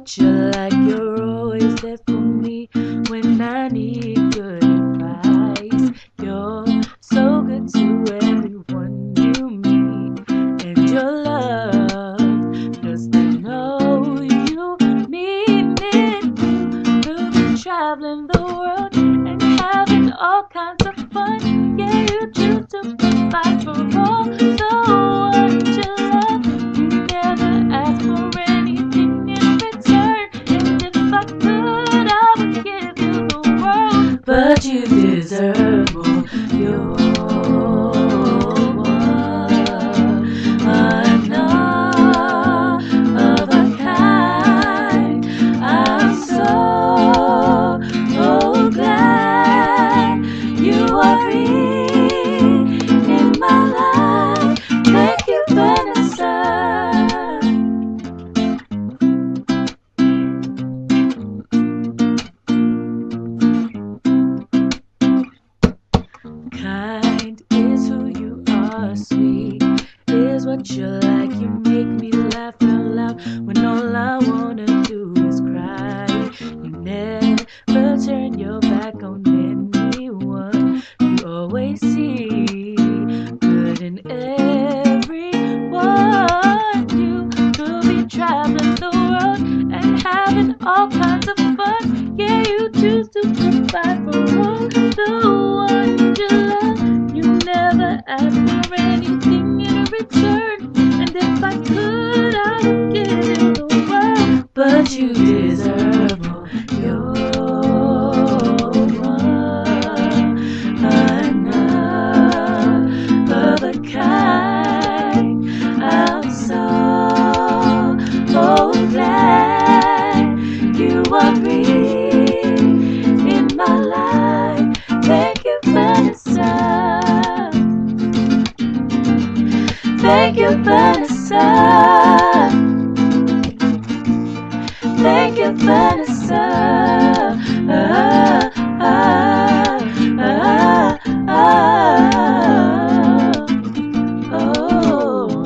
what you like. You're always there for me when I need good advice. You're so good to everyone you meet, and your love does they know you mean it. You'll be traveling the world and having all kinds of fun. Yeah, you choose to provide for all. So what you love, you never ask for anything in return. And if I could, I would give you the world, but you deserve more. You're one of a kind. I'm so glad you are in my life. Thank you, Vanessa. Kind is who you are, sweet is what you like. You make me laugh out loud when all I wanna do is cry. You never turn your back on anyone. You always see good in everyone. You could be traveling the world and having all kinds of fun. Yeah, you choose to provide for all the ones you love. You never ask for anything in return. And if I could, I would give you the world, but you deserve more. You're one of a kind. I'm so glad you are in my life. Thank you, Vanessa. Thank you, Vanessa. Thank you, Vanessa. Ah, ah, ah, ah, oh.